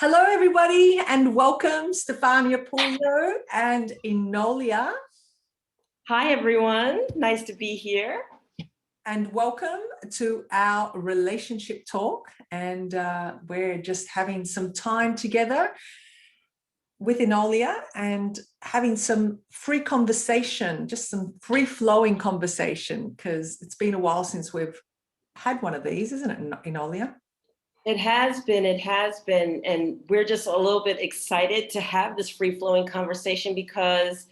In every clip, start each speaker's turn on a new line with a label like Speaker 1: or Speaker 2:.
Speaker 1: Hello, everybody, and welcome, Stefania Pullo and Enolia.
Speaker 2: Hi, everyone. Nice to be here.
Speaker 1: And welcome to our relationship talk. And we're just having some time together with Enolia and having some free conversation, just some free-flowing conversation, because it's been a while since we've had one of these, isn't it, Enolia?
Speaker 2: It has been, and we're just a little bit excited to have this free-flowing conversation because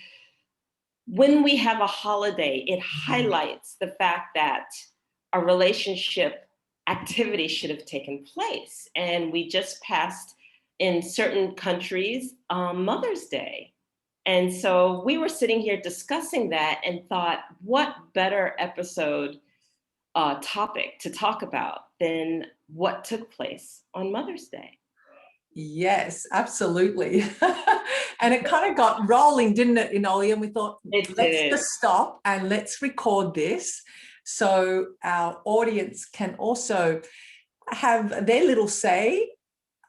Speaker 2: when we have a holiday, it highlights the fact that a relationship activity should have taken place. And we just passed in certain countries Mother's Day. And so we were sitting here discussing that and thought, what better episode topic to talk about than what took place on Mother's Day.
Speaker 1: Yes, absolutely. And it kind of got rolling, didn't it, Enolia? And we thought, let's just stop and let's record this so our audience can also have their little say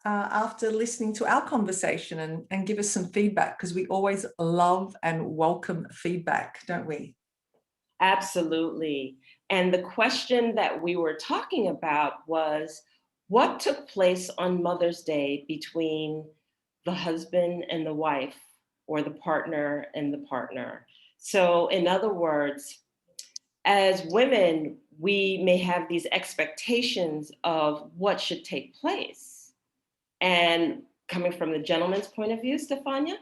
Speaker 1: after listening to our conversation and give us some feedback, because we always love and welcome feedback, don't we?
Speaker 2: Absolutely. And the question that we were talking about was, what took place on Mother's Day between the husband and the wife, or the partner and the partner? So in other words, as women, we may have these expectations of what should take place. And coming from the gentleman's point of view, Stefania?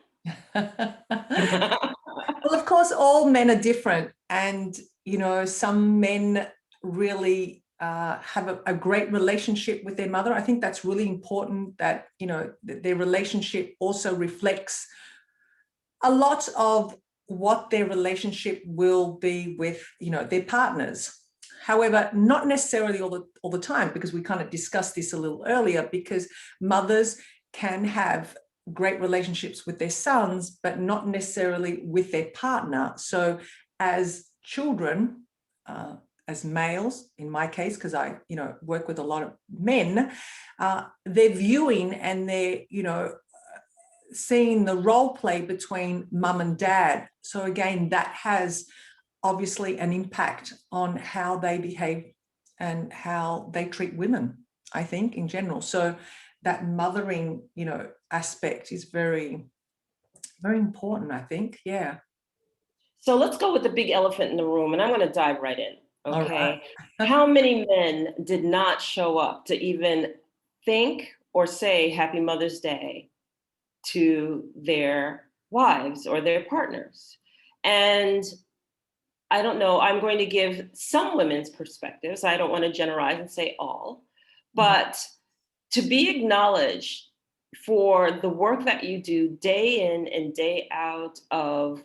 Speaker 1: Well, of course, all men are different. And, you know, some men really have a great relationship with their mother. I think that's really important, that, you know, their relationship also reflects a lot of what their relationship will be with, you know, their partners. However, not necessarily all the time, because we kind of discussed this a little earlier, because mothers can have great relationships with their sons, but not necessarily with their partner. So as children, as males, in my case, because I, you know, work with a lot of men, they're viewing and they're, you know, seeing the role play between mum and dad. So again, that has obviously an impact on how they behave and how they treat women, I think, in general. So that mothering, you know, aspect is very, very important, I think. Yeah.
Speaker 2: So let's go with the big elephant in the room, and I'm going to dive right in. Okay.
Speaker 1: Right.
Speaker 2: How many men did not show up to even think or say Happy Mother's Day to their wives or their partners? And I don't know, I'm going to give some women's perspectives. I don't want to generalize and say all, but to be acknowledged for the work that you do day in and day out of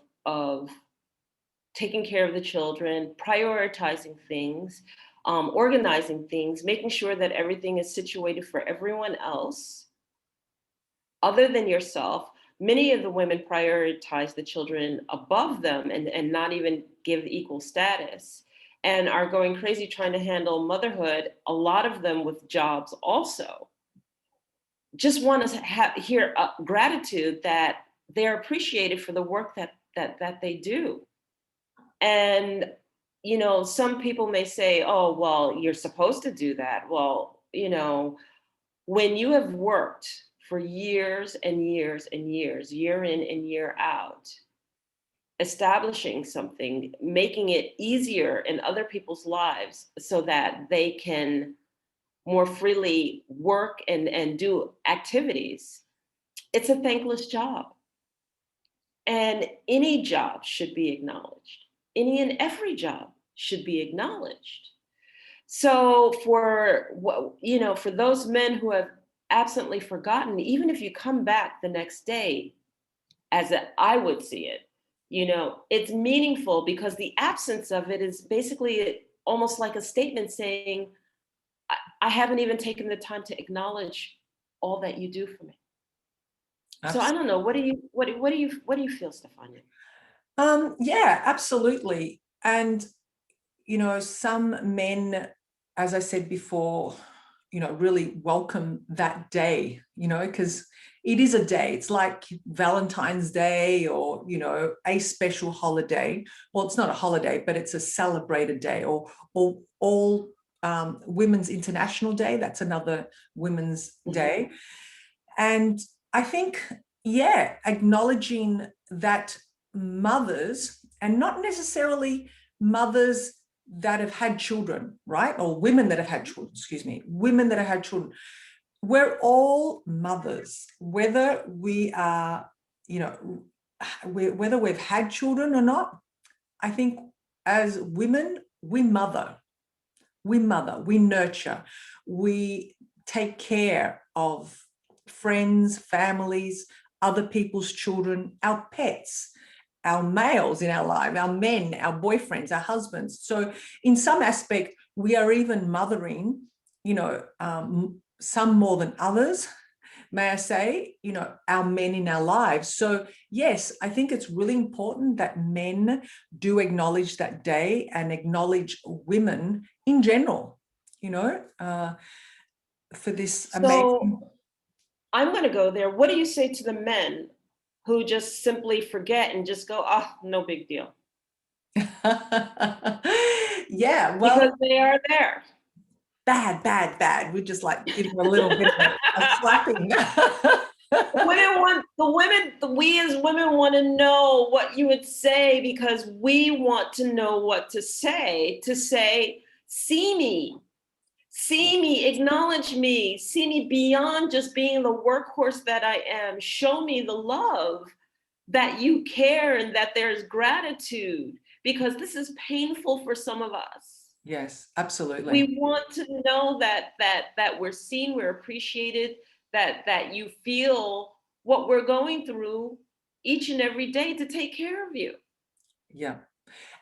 Speaker 2: taking care of the children, prioritizing things, organizing things, making sure that everything is situated for everyone else other than yourself. Many of the women prioritize the children above them and not even give equal status, and are going crazy trying to handle motherhood, a lot of them with jobs also. Just want to hear gratitude that they're appreciated for the work that they do. And, you know, some people may say, oh, well, you're supposed to do that. Well, you know, when you have worked for years and years and years, year in and year out, establishing something, making it easier in other people's lives so that they can more freely work and do activities, it's a thankless job. And any job should be acknowledged. Any and every job should be acknowledged. So for, you know, for those men who have absently forgotten, even if you come back the next day, as I would see it, you know, it's meaningful because the absence of it is basically almost like a statement saying, I haven't even taken the time to acknowledge all that you do for me. Absolutely. So I don't know. What do you feel, Stefania?
Speaker 1: Yeah, absolutely. And, you know, some men, as I said before, really welcome that day, because it is a day. It's like Valentine's Day or, a special holiday. Well, it's not a holiday, but it's a celebrated day, or all Women's International Day. That's another Women's Day. And I think, acknowledging that mothers, and not necessarily mothers that have had children, right? Or women that have had children, women that have had children. We're all mothers, whether we are, whether we've had children or not. I think as women, we mother, we nurture, we take care of friends, families, other people's children, our pets, our males in our life, our men, our boyfriends, our husbands. So in some aspect, we are even mothering, some more than others, may I say, our men in our lives. So yes, I think it's really important that men do acknowledge that day and acknowledge women in general, for this amazing.
Speaker 2: So I'm going to go there. What do you say to the men who just simply forget and just go, oh, no big deal?
Speaker 1: Yeah, well,
Speaker 2: because they are there.
Speaker 1: Bad. We just like give them a little bit of a slapping.
Speaker 2: We as women want to know what you would say, because we want to know what to say, see me, acknowledge me, see me beyond just being the workhorse that I am. Show me the love that you care and that there's gratitude, because this is painful for some of us.
Speaker 1: Yes, absolutely.
Speaker 2: We want to know that we're seen, we're appreciated, that you feel what we're going through each and every day to take care of you.
Speaker 1: Yeah.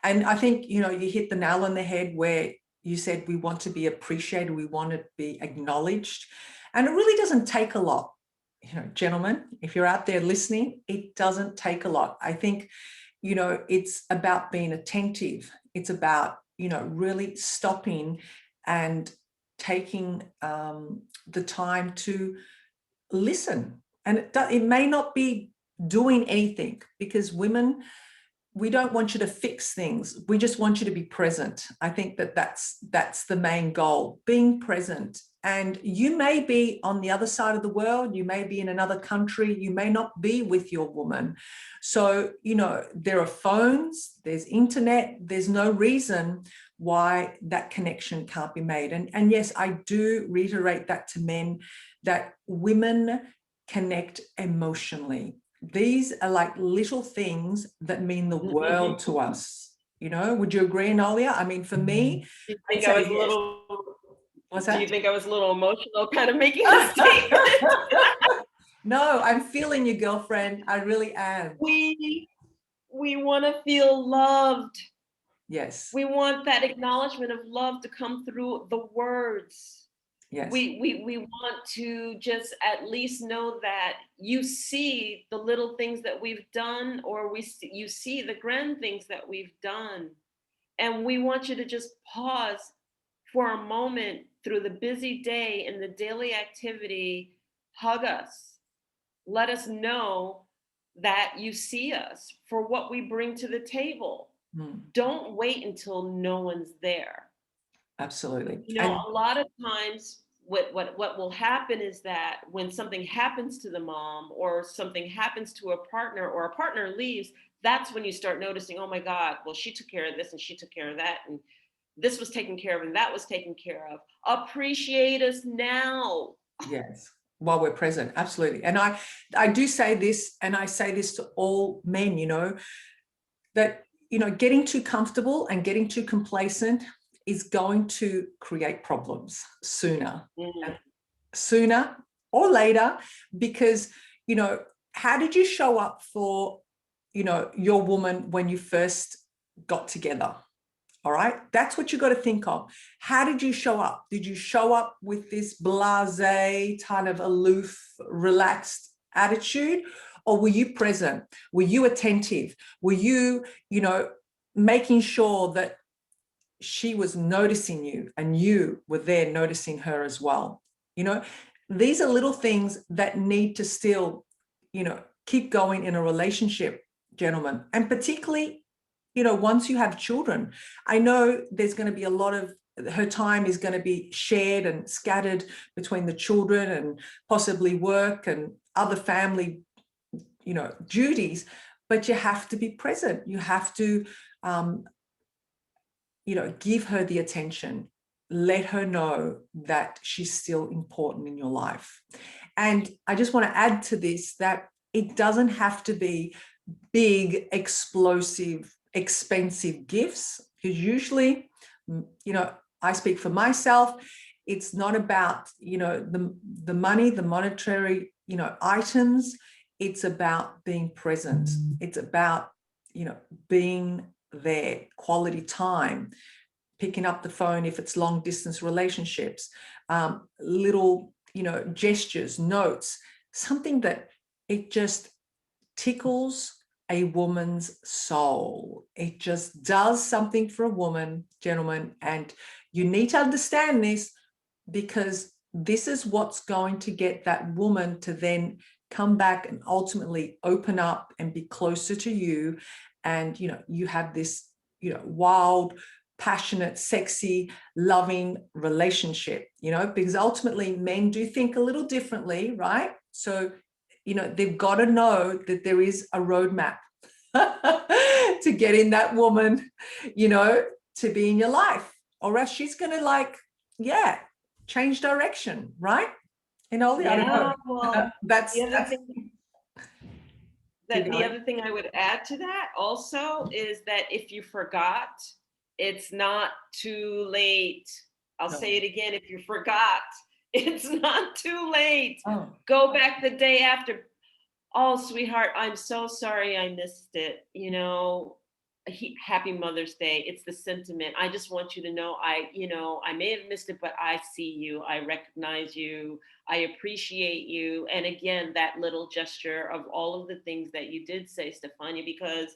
Speaker 1: And I think, you hit the nail on the head where you said we want to be appreciated, we want to be acknowledged. And it really doesn't take a lot. Gentlemen, if you're out there listening, it doesn't take a lot. I think, it's about being attentive. It's about, really stopping and taking the time to listen. And it may not be doing anything, because women, we don't want you to fix things. We just want you to be present. I think that's the main goal, being present. And you may be on the other side of the world. You may be in another country. You may not be with your woman. So, there are phones, there's internet. There's no reason why that connection can't be made. And yes, I do reiterate that to men, that women connect emotionally. These are like little things that mean the world to us. Would you agree, Enolia? I mean, for me,
Speaker 2: do you think I was a little emotional kind of making a statement?
Speaker 1: No, I'm feeling you, girlfriend. I really am.
Speaker 2: We want to feel loved.
Speaker 1: Yes.
Speaker 2: We want that acknowledgement of love to come through the words.
Speaker 1: Yes.
Speaker 2: We want to just at least know that you see the little things that we've done, or you see the grand things that we've done. And we want you to just pause for a moment through the busy day and the daily activity, hug us, let us know that you see us for what we bring to the table. Don't wait until no one's there.
Speaker 1: Absolutely.
Speaker 2: A lot of times what will happen is that when something happens to the mom, or something happens to a partner, or a partner leaves, that's when you start noticing, oh my God, well, she took care of this and she took care of that, and this was taken care of and that was taken care of. Appreciate us now.
Speaker 1: Yes, while we're present. Absolutely. And I do say this, and I say this to all men, that, getting too comfortable and getting too complacent is going to create problems sooner or later, because, how did you show up for, your woman when you first got together? All right. That's what you got to think of. How did you show up? Did you show up with this blasé, kind of aloof, relaxed attitude? Or were you present? Were you attentive? Were you, making sure that, she was noticing you and you were there noticing her as well. You know, these are little things that need to still, you know, keep going in a relationship, gentlemen. And particularly, you know, once you have children, I know there's going to be a lot of, her time is going to be shared and scattered between the children and possibly work and other family, you know, duties, but you have to be present. You have to, you know, give her the attention, let her know that she's still important in your life. And I just want to add to this that it doesn't have to be big, explosive, expensive gifts, because usually, you know, I speak for myself, it's not about, you know, the money, the monetary, you know, items. It's about being present. It's about, you know, being there, quality time, picking up the phone if it's long distance relationships, little, you know, gestures, notes, something that it just tickles a woman's soul. It just does something for a woman, gentlemen, and you need to understand this, because this is what's going to get that woman to then come back and ultimately open up and be closer to you. And, you know, you have this, you know, wild, passionate, sexy, loving relationship, you know, because ultimately men do think a little differently, right? So, you know, they've got to know that there is a roadmap to getting that woman, you know, to be in your life, or else she's going to, like, yeah, change direction, right? Enolia, I don't know.
Speaker 2: Well,
Speaker 1: That's
Speaker 2: the other thing the
Speaker 1: going.
Speaker 2: other thing I would add to that also is that if you forgot, it's not too late. I'll
Speaker 1: No.
Speaker 2: say it again. If you forgot, it's not too late.
Speaker 1: Oh.
Speaker 2: Go back the day after. Oh, sweetheart, I'm so sorry I missed it. You know, happy Mother's Day. It's the sentiment. I just want you to know I may have missed it, but I see you. I recognize you. I appreciate you. And again, that little gesture of all of the things that you did say, Stefania, because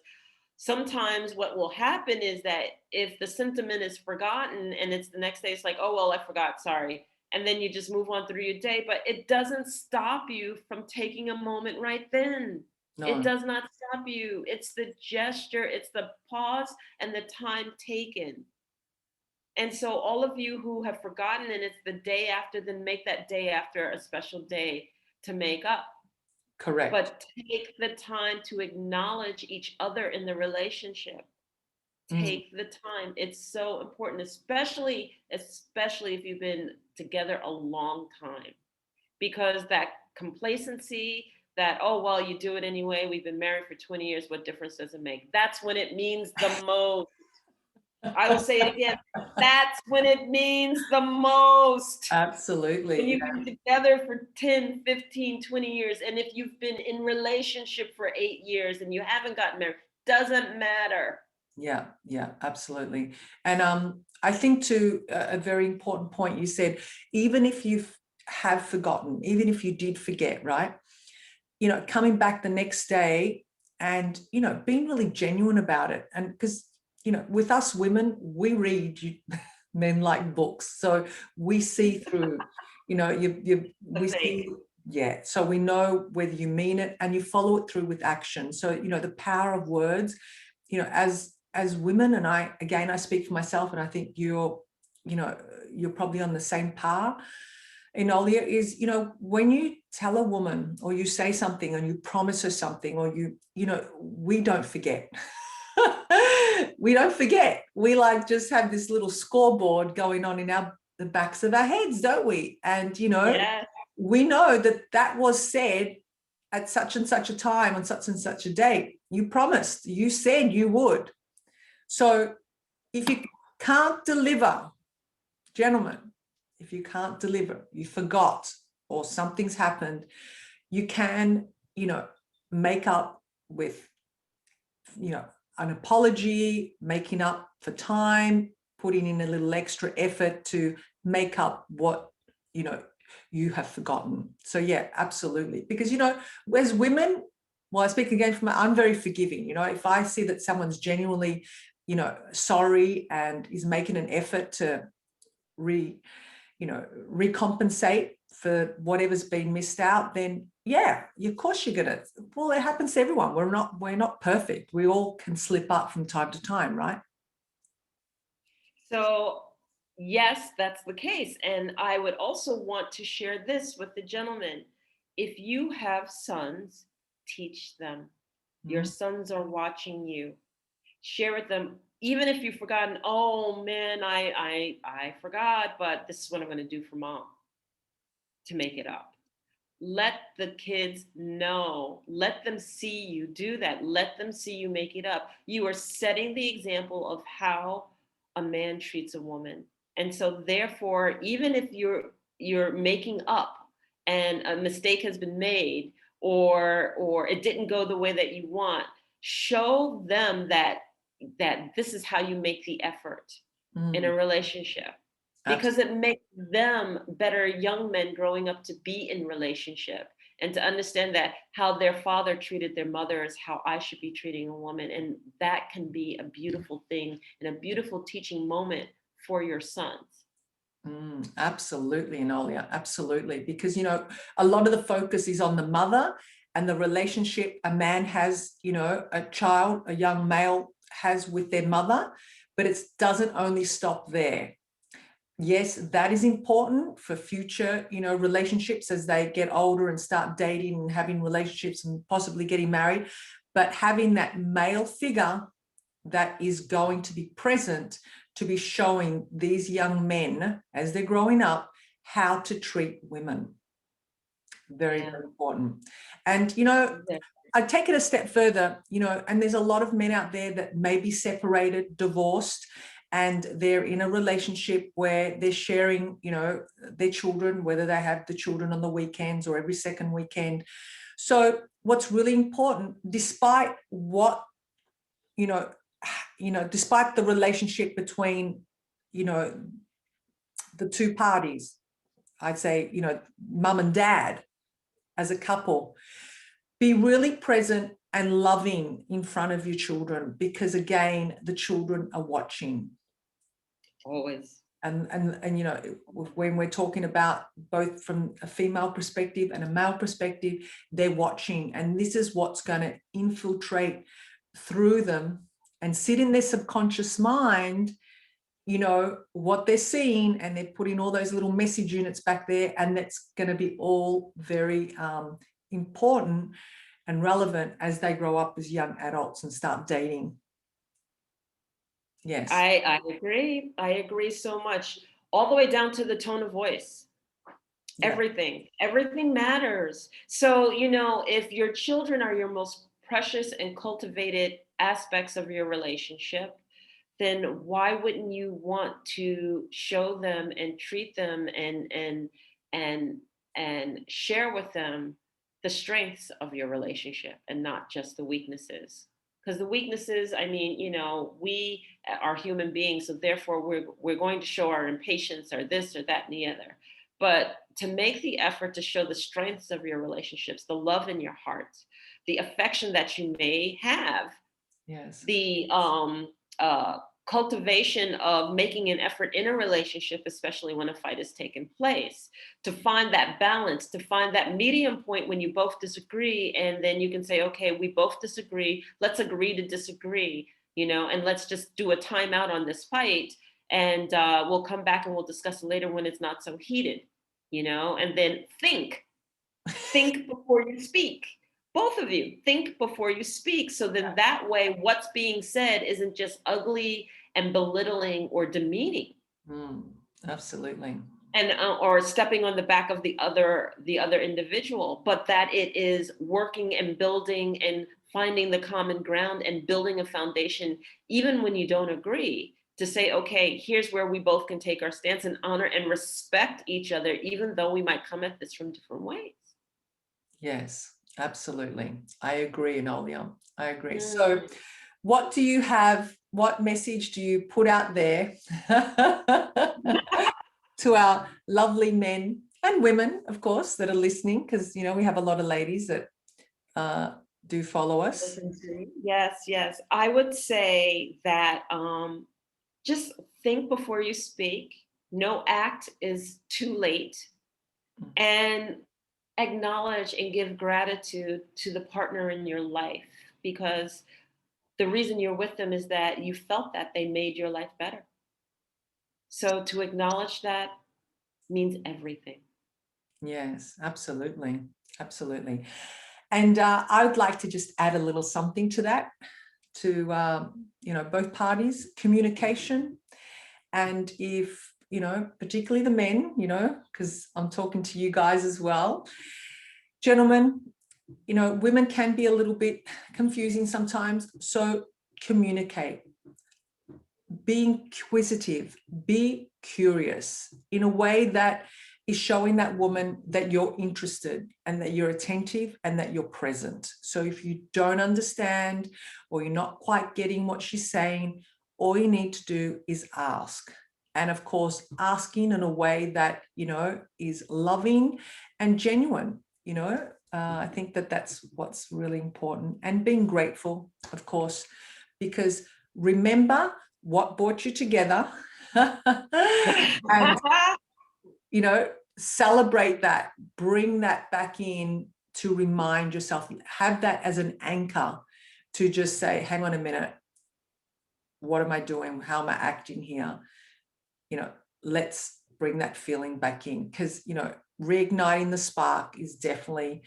Speaker 2: sometimes what will happen is that if the sentiment is forgotten and it's the next day, it's like, oh, well, I forgot, sorry. And then you just move on through your day, but it doesn't stop you from taking a moment right then.
Speaker 1: No.
Speaker 2: It does not stop you. It's the gesture, it's the pause and the time taken. And so all of you who have forgotten and it's the day after, then make that day after a special day to make up.
Speaker 1: Correct.
Speaker 2: But take the time to acknowledge each other in the relationship. Take the time. It's so important, especially if you've been together a long time, because that complacency, that, oh, well, you do it anyway, we've been married for 20 years, what difference does it make? That's when it means the most. I will say it again. That's when it means the most.
Speaker 1: Absolutely.
Speaker 2: When you've been together for 10, 15, 20 years, and if you've been in relationship for 8 years and you haven't gotten married, doesn't matter.
Speaker 1: Yeah, absolutely. And I think to a very important point you said, even if you have forgotten, even if you did forget, right? You know, coming back the next day and, you know, being really genuine about it. And because, you know, with us women, we read men like books. So we see through, you know, we see, yeah. So we know whether you mean it and you follow it through with action. So, you know, the power of words, you know, as women, and I speak for myself, and I think you're probably on the same par, Enolia, is, you know, when you tell a woman or you say something and you promise her something, or you know, we don't forget. We don't forget. We like just have this little scoreboard going on in the backs of our heads, don't we? And, you know,
Speaker 2: yes.
Speaker 1: We know that was said at such and such a time on such and such a date. You promised, you said you would. So if you can't deliver, gentlemen, if you can't deliver, you forgot or something's happened, you can, you know, make up with, you know, an apology, making up for time, putting in a little extra effort to make up what, you know, you have forgotten. So yeah, absolutely. Because, you know, as women, well, I speak again from, I'm very forgiving. You know, if I see that someone's genuinely you know, sorry and is making an effort to recompensate for whatever's been missed out, then yeah, of course you're gonna, well, it happens to everyone. We're not perfect. We all can slip up from time to time, right?
Speaker 2: So yes, that's the case. And I would also want to share this with the gentleman. If you have sons, teach them. Your sons are watching you. Share with them, even if you've forgotten, oh man, I forgot, but this is what I'm going to do for mom to make it up. Let the kids know, let them see you do that, let them see you make it up. You are setting the example of how a man treats a woman. And so therefore, even if you're making up and a mistake has been made, or it didn't go the way that you want, show them that this is how you make the effort in a relationship, because it makes them better young men growing up to be in relationship and to understand that how their father treated their mother is how I should be treating a woman. And that can be a beautiful thing and a beautiful teaching moment for your sons.
Speaker 1: Absolutely, Enolia, absolutely. Because, you know, a lot of the focus is on the mother and the relationship a man has, you know, a child, a young male has with their mother, but it doesn't only stop there. Yes, that is important for future, you know, relationships as they get older and start dating and having relationships and possibly getting married. But having that male figure that is going to be present to be showing these young men as they're growing up how to treat women. Very, very important. And, you know, I take it a step further, you know, and there's a lot of men out there that may be separated, divorced, and they're in a relationship where they're sharing, you know, their children, whether they have the children on the weekends or every second weekend. So what's really important, despite what, you know, despite the relationship between, you know, the two parties, I'd say, you know, mum and dad as a couple, be really present and loving in front of your children, because again, the children are watching.
Speaker 2: Always.
Speaker 1: And you know, when we're talking about both from a female perspective and a male perspective, they're watching, and this is what's going to infiltrate through them and sit in their subconscious mind, you know, what they're seeing, and they're putting all those little message units back there, and that's going to be all very important and relevant as they grow up as young adults and start dating. Yes.
Speaker 2: I agree. I agree so much. All the way down to the tone of voice. Yeah. Everything matters. So, you know, if your children are your most precious and cultivated aspects of your relationship, then why wouldn't you want to show them and treat them and share with them the strengths of your relationship and not just the weaknesses? Because the weaknesses, I mean, you know, we are human beings, so therefore we're going to show our impatience or this or that and the other. But to make the effort to show the strengths of your relationships, the love in your heart, the affection that you may have,
Speaker 1: yes,
Speaker 2: the cultivation of making an effort in a relationship, especially when a fight has taken place, to find that balance, to find that medium point when you both disagree. And then you can say, okay, we both disagree. Let's agree to disagree, you know, and let's just do a timeout on this fight. And we'll come back and we'll discuss it later when it's not so heated, you know, and then think before you speak. Both of you think before you speak, so then that way what's being said isn't just ugly and belittling or demeaning.
Speaker 1: Absolutely.
Speaker 2: And or stepping on the back of the other individual, but that it is working and building and finding the common ground and building a foundation, even when you don't agree, to say, okay, here's where we both can take our stance and honor and respect each other, even though we might come at this from different ways.
Speaker 1: Yes, absolutely. I agree, Enolia. I agree. So what do you have, what message do you put out there to our lovely men and women, of course, that are listening? Because, you know, we have a lot of ladies that do follow us.
Speaker 2: Listen to. Yes, yes. I would say that just think before you speak. No act is too late. And acknowledge and give gratitude to the partner in your life, because the reason you're with them is that you felt that they made your life better. So to acknowledge that means everything.
Speaker 1: Yes, absolutely. Absolutely. And I would like to just add a little something to that, to, both parties, communication. And if, particularly the men, because I'm talking to you guys as well, gentlemen, women can be a little bit confusing sometimes. So communicate, be inquisitive, be curious in a way that is showing that woman that you're interested and that you're attentive and that you're present. So if you don't understand or you're not quite getting what she's saying, all you need to do is ask. And of course, asking in a way that, is loving and genuine, I think that that's what's really important. And being grateful, of course, because remember what brought you together. And celebrate that, bring that back in to remind yourself, have that as an anchor to just say, hang on a minute, what am I doing? How am I acting here? Let's bring that feeling back in, because, reigniting the spark is definitely,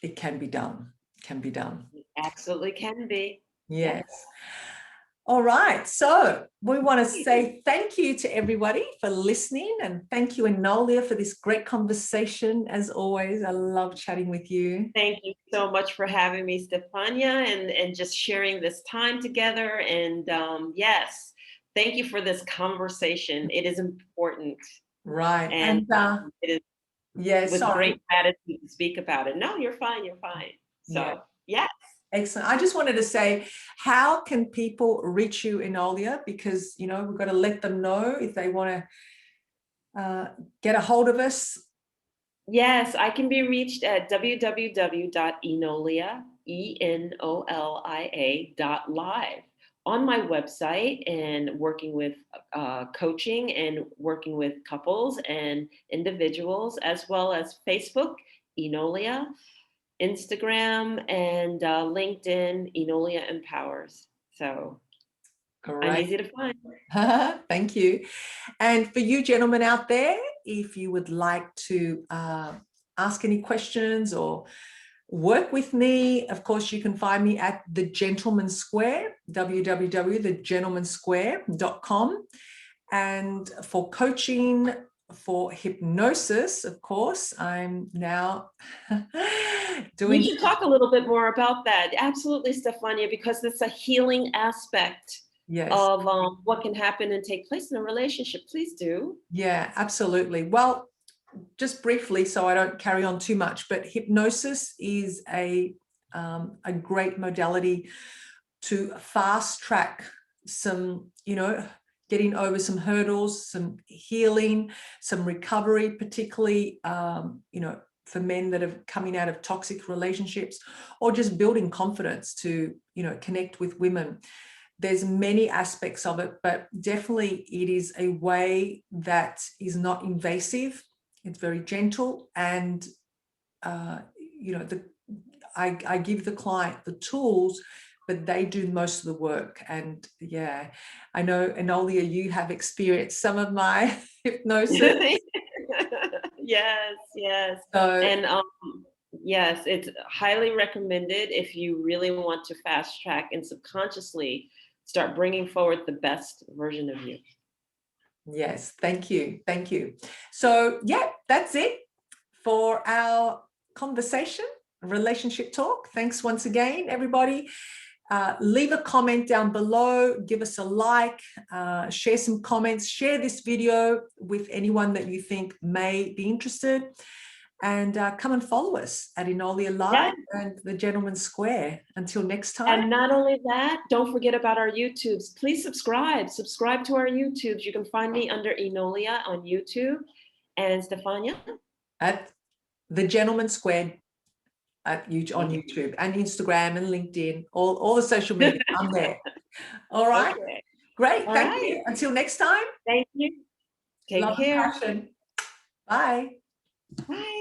Speaker 1: it can be done.
Speaker 2: It absolutely can be.
Speaker 1: Yes. All right. So we want to say thank you to everybody for listening, and thank you, Enolia, for this great conversation. As always, I love chatting with you.
Speaker 2: Thank you so much for having me, Stefania, and just sharing this time together. And yes, thank you for this conversation. It is important.
Speaker 1: Right.
Speaker 2: And it is with
Speaker 1: sorry.
Speaker 2: great gratitude to speak about it. No, you're fine. You're fine. So, yes.
Speaker 1: Excellent. I just wanted to say, how can people reach you, Enolia? Because, we've got to let them know if they want to get a hold of us.
Speaker 2: Yes, I can be reached at www.enolia.live on my website, and working with coaching and working with couples and individuals, as well as Facebook, Enolia, Instagram, and LinkedIn, Enolia Empowers. So I'm easy to find.
Speaker 1: Thank you. And for you gentlemen out there, if you would like to ask any questions or work with me, of course, you can find me at The Gentleman Square, www.thegentlemansquare.com. And for coaching, for hypnosis, of course, I'm now doing.
Speaker 2: You should talk a little bit more about that. Absolutely, Stefania, because it's a healing aspect of what can happen and take place in a relationship. Please do.
Speaker 1: Yeah, absolutely. Well, just briefly, so I don't carry on too much, but hypnosis is a great modality to fast track some, getting over some hurdles, some healing, some recovery, particularly, for men that are coming out of toxic relationships, or just building confidence to, connect with women. There's many aspects of it, but definitely it is a way that is not invasive. It's very gentle, and I give the client the tools, but they do most of the work. And yeah, I know, Enolia, you have experienced some of my hypnosis.
Speaker 2: Yes.
Speaker 1: So,
Speaker 2: and yes, it's highly recommended if you really want to fast track and subconsciously start bringing forward the best version of you.
Speaker 1: Yes, thank you. So yeah, that's it for our conversation, relationship talk. Thanks once again, everybody. Leave a comment down below, give us a like, share some comments, share this video with anyone that you think may be interested, and come and follow us at Enolia Live and The Gentleman Square. Until next time.
Speaker 2: And not only that, don't forget about our YouTubes. Please subscribe to our YouTubes. You can find me under Enolia on YouTube, and Stefania
Speaker 1: At The Gentleman Square. on YouTube and Instagram and LinkedIn, all the social media. I'm there. All right.
Speaker 2: Okay.
Speaker 1: Great.
Speaker 2: All
Speaker 1: Thank
Speaker 2: right.
Speaker 1: you. Until next time.
Speaker 2: Thank you. Take
Speaker 1: Love and
Speaker 2: care.
Speaker 1: passion. Bye.
Speaker 2: Bye.